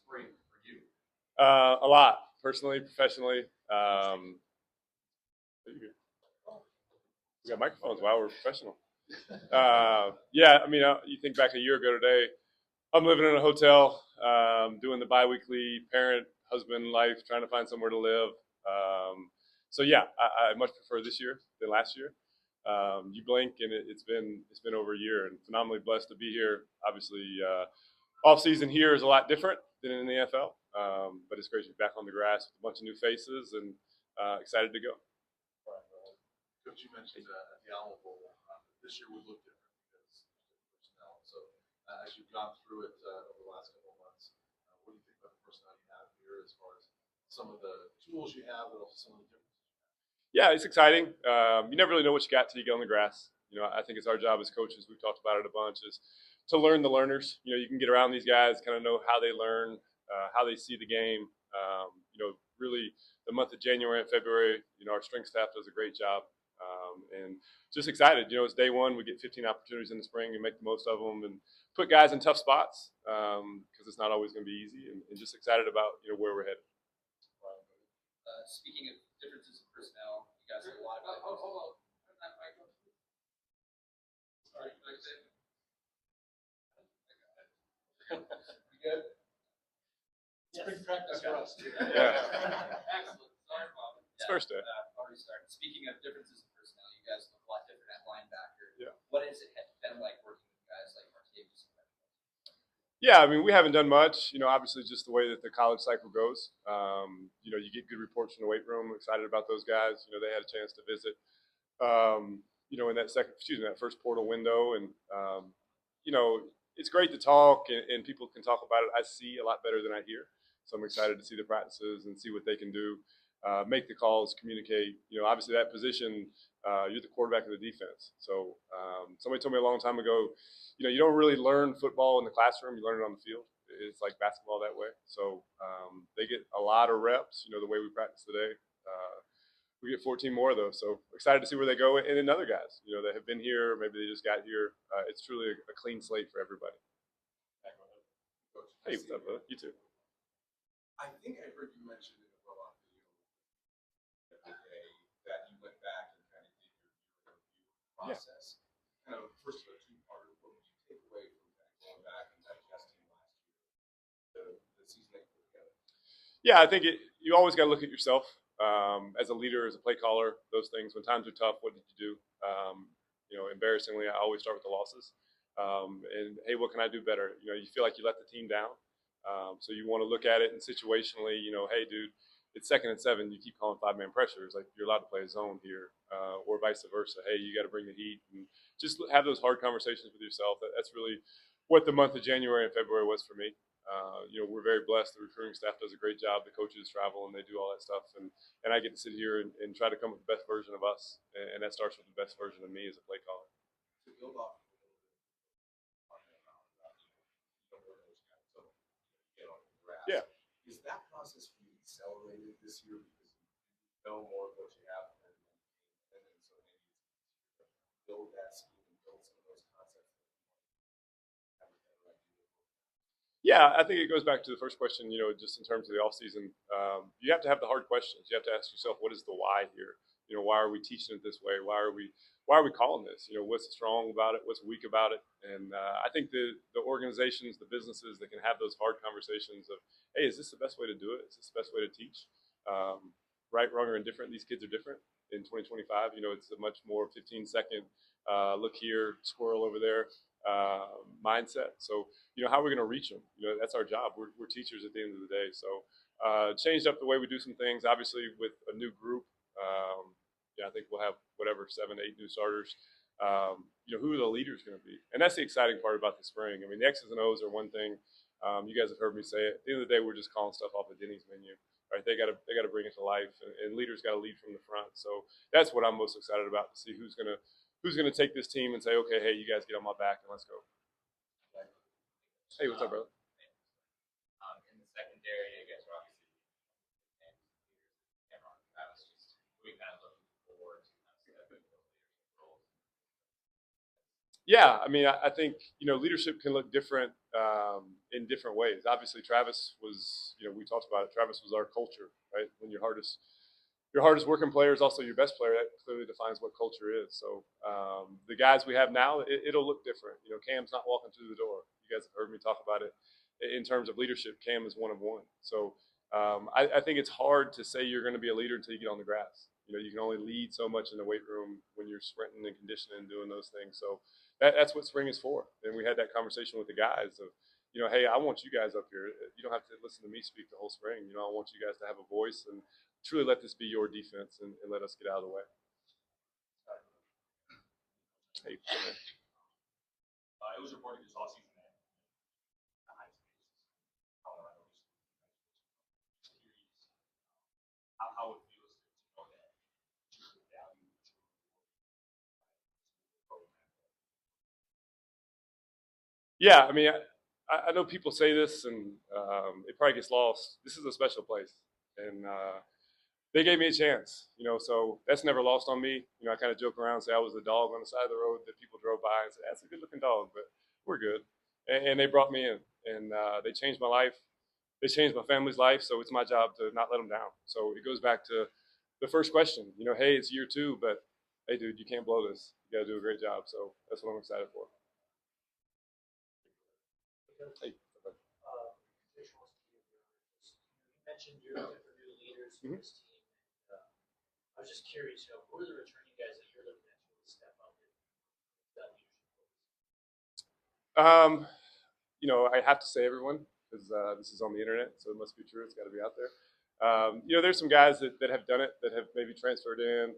spring for you? A lot, personally, professionally. We got microphones. Wow, we're professional. Yeah, I mean, you think back a year ago today, I'm living in a hotel, doing the biweekly parent, husband life, trying to find somewhere to live. So yeah, I much prefer this year than last year. You blink and it's been over a year, and phenomenally blessed to be here. Obviously, off season here is a lot different than in the NFL, but it's great to be back on the grass with a bunch of new faces and excited to go. Coach, you mentioned at the Alamo Bowl, this year would look different because of personnel. So as you've gone through it over the last couple of months, what do you think about the personnel you have here as far as some of the tools you have, but also some of the differences you have? Yeah, it's exciting. You never really know what you got till you get on the grass. You know, I think it's our job as coaches. We've talked about it a bunch. Is to learn the learners. You know, you can get around these guys, kind of know how they learn, how they see the game. You know, really, the month of January and February, you know, our strength staff does a great job. And just excited. You know, it's day one. We get 15 opportunities in the spring and make the most of them and put guys in tough spots because it's not always going to be easy. And just excited about, you know, where we're headed. Speaking of differences in personnel, you guys have a lot of. Hold on. Turn that mic on. Sorry, you good? Spring practice for us too. Yeah. Excellent. Sorry, Bob. It's first day. Already started. Speaking of differences in personnel, you guys look a lot different at linebacker. Yeah. What has it been like working with guys like Martavis? Yeah, I mean, we haven't done much. You know, obviously, just the way that the college cycle goes. You know, you get good reports from the weight room. Excited about those guys. You know, they had a chance to visit. You know, in that that first portal window, and you know, it's great to talk, and people can talk about it. I see a lot better than I hear, so I'm excited to see the practices and see what they can do, make the calls, communicate. You know, obviously that position, you're the quarterback of the defense. So somebody told me a long time ago, you know, you don't really learn football in the classroom; you learn it on the field. It's like basketball that way. So they get a lot of reps. You know, the way we practice today. We get 14 more of those, so excited to see where they go. And then other guys, you know, that have been here, maybe they just got here. It's truly a clean slate for everybody. Coach, Hey, what's up, brother? You too. I think I heard you mention in the robot video the other day that you went back and kind of did your review process. Yeah. Kind of first of a two-parter. What would you take away from that going back and digesting last year, the season that you put together? Yeah, I think you always got to look at yourself. As a leader, as a play caller, those things. When times are tough, what did you do? You know, embarrassingly, I always start with the losses. And hey, what can I do better? You know, you feel like you let the team down, so you want to look at it and situationally. You know, hey, dude, it's 2nd and 7. You keep calling 5-man pressure. It's like you're allowed to play a zone here, or vice versa. Hey, you got to bring the heat and just have those hard conversations with yourself. That's really what the month of January and February was for me. You know, we're very blessed. The recruiting staff does a great job. The coaches travel and they do all that stuff. And I get to sit here and try to come up with the best version of us. And that starts with the best version of me as a play caller. To build off yeah. Is that process being accelerated this year because you know more of what you have and so maybe it's build that scheme and build some of those concepts that you have a better idea of? Yeah, I think it goes back to the first question, you know, just in terms of the offseason. You have to have the hard questions. You have to ask yourself, what is the why here? You know, why are we teaching it this way? Why are we calling this? You know, what's strong about it? What's weak about it? And I think the organizations, the businesses that can have those hard conversations of, hey, is this the best way to do it? Is this the best way to teach? Right, wrong, or indifferent. These kids are different in 2025. You know, it's a much more 15-second look here, squirrel over there mindset. So, you know, how are we going to reach them? You know, that's our job. We're teachers at the end of the day. So changed up the way we do some things, obviously with a new group. Yeah, I think we'll have 7, 8 new starters. You know, who are the leaders going to be? And that's the exciting part about the spring. I mean, the X's and O's are one thing. You guys have heard me say it. At the end of the day, we're just calling stuff off the Denny's menu. Right? They got to bring it to life, and leaders got to lead from the front. So that's what I'm most excited about, to see who's going to take this team and say, okay, hey, you guys get on my back and let's go. Hey, what's up, brother? In the secondary, I guess we're obviously Cameron Travis, just we kind of looking forward to kind of step into those leadership roles. Yeah, I mean, I think leadership can look different in different ways. Obviously, Travis was, we talked about it. Travis was our culture, right? When your hardest working player is also your best player. That clearly defines what culture is. So the guys we have now, it'll look different. Cam's not walking through the door. You guys have heard me talk about it. In terms of leadership, Cam is one of one. So I think it's hard to say you're going to be a leader until you get on the grass. You can only lead so much in the weight room when you're sprinting and conditioning and doing those things. So that's what spring is for. And we had that conversation with the guys of, hey, I want you guys up here. You don't have to listen to me speak the whole spring. I want you guys to have a voice and truly let this be your defense and let us get out of the way. Hey, it was reported this offseason that Colorado is curious how it feels to know that your value is yeah, I mean, I know people say this, and it probably gets lost. This is a special place, and they gave me a chance, so that's never lost on me. I kind of joke around and say I was the dog on the side of the road that people drove by and said, that's a good looking dog, but we're good. And they brought me in, and they changed my life. They changed my family's life, so it's my job to not let them down. So it goes back to the first question, hey, it's year 2, but hey, dude, you can't blow this. You got to do a great job. So that's what I'm excited for. Hey. You mentioned you're looking for new leaders for this team. I was just curious, who are the returning guys that you're looking at to step up in that leadership? I have to say everyone because this is on the internet, so it must be true. It's got to be out there. There's some guys that have done it that have maybe transferred in,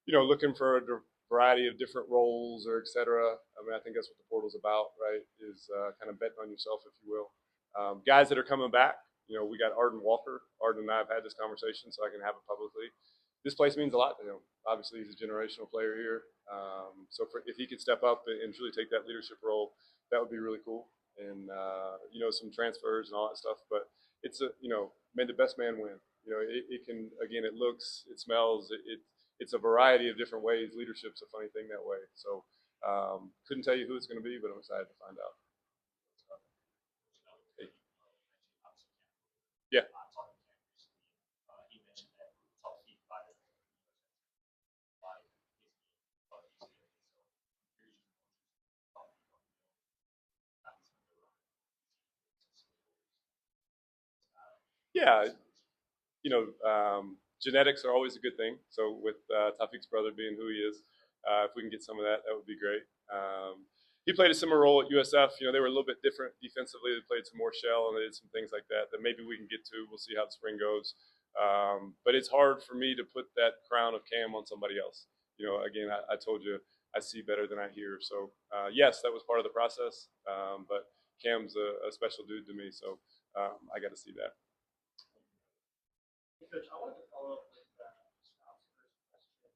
looking for a variety of different roles or et cetera. I mean, I think that's what the portal's about, right? Is kind of betting on yourself, if you will. Guys that are coming back, we got Arden Walker. Arden and I have had this conversation, so I can have it publicly. This place means a lot to him. Obviously, he's a generational player here. So if he could step up and truly take that leadership role, that would be really cool. And some transfers and all that stuff. But it's may the best man win. It can, again, it looks, it smells, it's a variety of different ways. Leadership's a funny thing that way. So couldn't tell you who it's going to be, but I'm excited to find out. Yeah. Yeah, genetics are always a good thing. So with Tafik's brother being who he is, if we can get some of that, that would be great. He played a similar role at USF. They were a little bit different defensively. They played some more shell and they did some things like that that maybe we can get to. We'll see how the spring goes. But it's hard for me to put that crown of Cam on somebody else. Again, I told you I see better than I hear. So yes, that was part of the process. But Cam's a special dude to me, so I got to see that. Coach, I wanted to follow up with Scott's first question.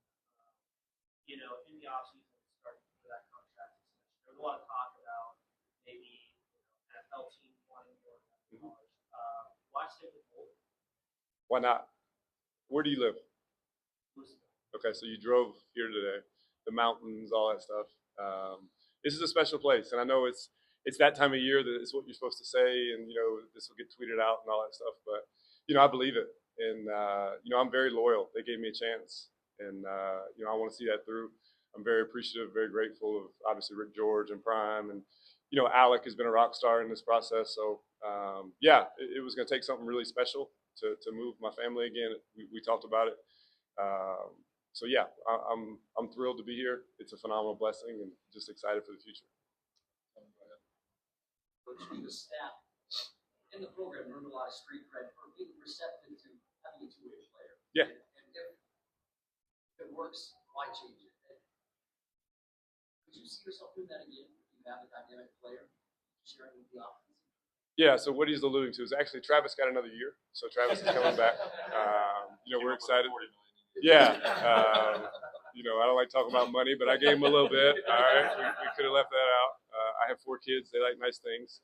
In the offseason, starting for that contract extension, there was a lot of talk about maybe NFL team wanting more dollars. Why stick with Boulder? Why not? Where do you live? Okay, so you drove here today, the mountains, all that stuff. This is a special place, and I know it's that time of year that it's what you're supposed to say, and this will get tweeted out and all that stuff. But I believe it, and I'm very loyal. They gave me a chance, and I want to see that through. I'm very appreciative, very grateful of obviously Rick George and Prime, and Alec has been a rock star in this process. So it was going to take something really special to move my family again. We talked about it. So yeah, I'm thrilled to be here. It's a phenomenal blessing, and just excited for the future. Coach, the staff in the program earned a lot of street cred for being receptive to having a two-way player. Yeah. And if it works, why change it? Could you see yourself doing that again? You have a dynamic player sharing with the offense. Yeah, so what he's alluding to is actually Travis got another year, so Travis is coming back. We're excited. Yeah, I don't like talking about money, but I gave him a little bit. All right, we could have left that out. I have 4 kids; they like nice things.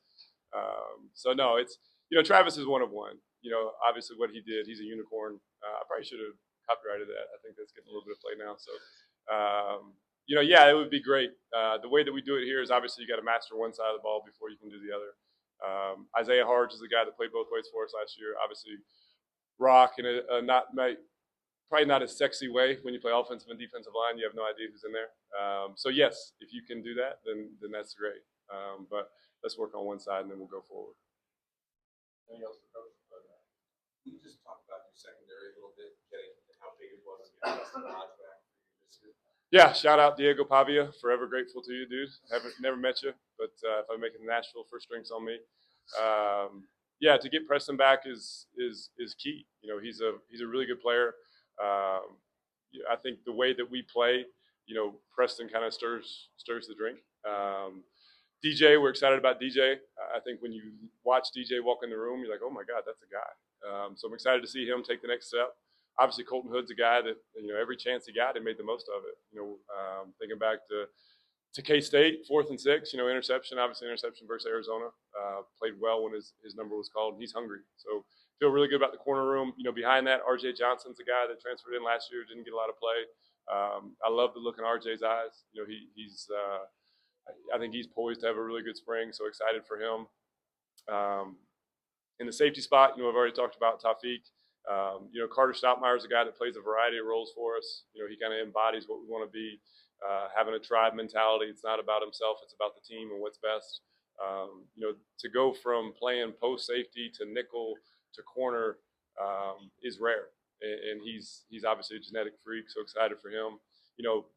So no, it's Travis is one of one. Obviously what he did, he's a unicorn. I probably should have copyrighted that. I think that's getting a little bit of play now. So Yeah, it would be great. The way that we do it here is obviously you got to master one side of the ball before you can do the other. Isaiah Harge is the guy that played both ways for us last year. Obviously, rock in probably not a sexy way when you play offensive and defensive line. You have no idea who's in there. So yes, if you can do that, then that's great. But let's work on one side and then we'll go forward. Anything else for Coach? Can you just talk about your secondary a little bit, getting how big it was getting Justin Hodge back this year? Yeah, shout out Diego Pavia. Forever grateful to you, dude. Never met you, but if I'm making Nashville, first drinks on me. Yeah, to get Preston back is key. He's a really good player. I think the way that we play, Preston kind of stirs the drink. DJ, we're excited about DJ. I think when you watch DJ walk in the room, you're like, oh my God, that's a guy. So I'm excited to see him take the next step. Obviously, Colton Hood's a guy that every chance he got, he made the most of it. Thinking back to K-State, 4th and 6, interception versus Arizona. Played well when his number was called. He's hungry, so feel really good about the corner room. Behind that, RJ Johnson's a guy that transferred in last year, didn't get a lot of play. I love the look in RJ's eyes. I think he's poised to have a really good spring, so excited for him. In the safety spot, I've already talked about Taufik. Carter Stoutmeyer is a guy that plays a variety of roles for us. He kind of embodies what we want to be, having a tribe mentality. It's not about himself, it's about the team and what's best. To go from playing post safety to nickel to corner is rare, and he's obviously a genetic freak, so excited for him.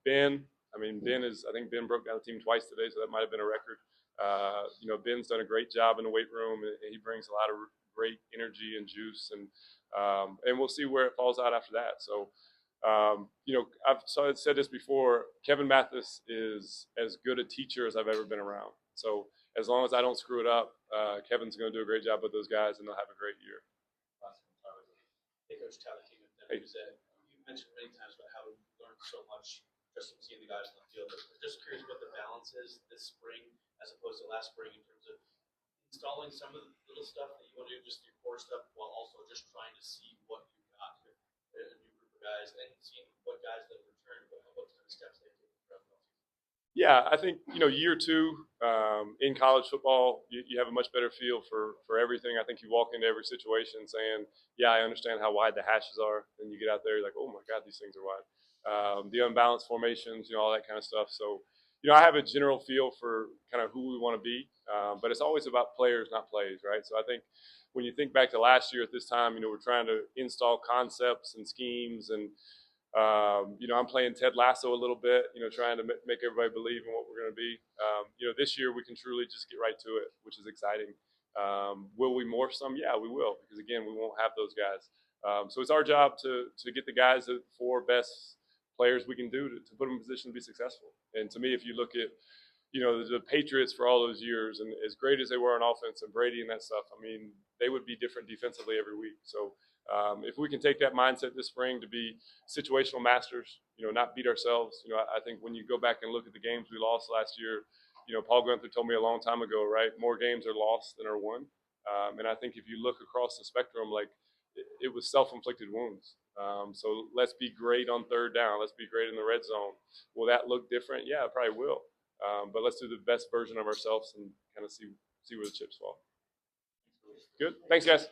Ben, I think Ben broke down the team twice today, so that might have been a record. Ben's done a great job in the weight room, and he brings a lot of great energy and juice, and we'll see where it falls out after that. So, I've said this before, Kevin Mathis is as good a teacher as I've ever been around. So as long as I don't screw it up, Kevin's going to do a great job with those guys, and they'll have a great year. Hey, Coach Tyler King, you mentioned many times about how we learned so much just from seeing the guys on the field. But just curious what the balance is this spring as opposed to last spring in terms of installing some of the little stuff that you want to do, just your core stuff, while also just trying to see what you got with a new group of guys and seeing what guys that return, what kind of steps they take throughout the season. Yeah, I think year two in college football, you have a much better feel for everything. I think you walk into every situation saying, "Yeah, I understand how wide the hashes are." Then you get out there, you're like, "Oh my God, these things are wide." The unbalanced formations, all that kind of stuff. So, I have a general feel for kind of who we want to be, but it's always about players, not plays, right? So I think when you think back to last year at this time, we're trying to install concepts and schemes, and I'm playing Ted Lasso a little bit, trying to make everybody believe in what we're going to be. This year we can truly just get right to it, which is exciting. Will we morph some? Yeah, we will, because again, we won't have those guys. So it's our job to get the guys, the 4 best players we can do to put them in a position to be successful. And to me, if you look at the Patriots for all those years, and as great as they were on offense, and Brady and that stuff, they would be different defensively every week. So if we can take that mindset this spring to be situational masters, not beat ourselves. I think when you go back and look at the games we lost last year, Paul Gunther told me a long time ago, right? More games are lost than are won. And I think if you look across the spectrum, like it was self-inflicted wounds. So let's be great on third down. Let's be great in the red zone. Will that look different? Yeah, it probably will. But let's do the best version of ourselves and kind of see where the chips fall. Good. Thanks, guys.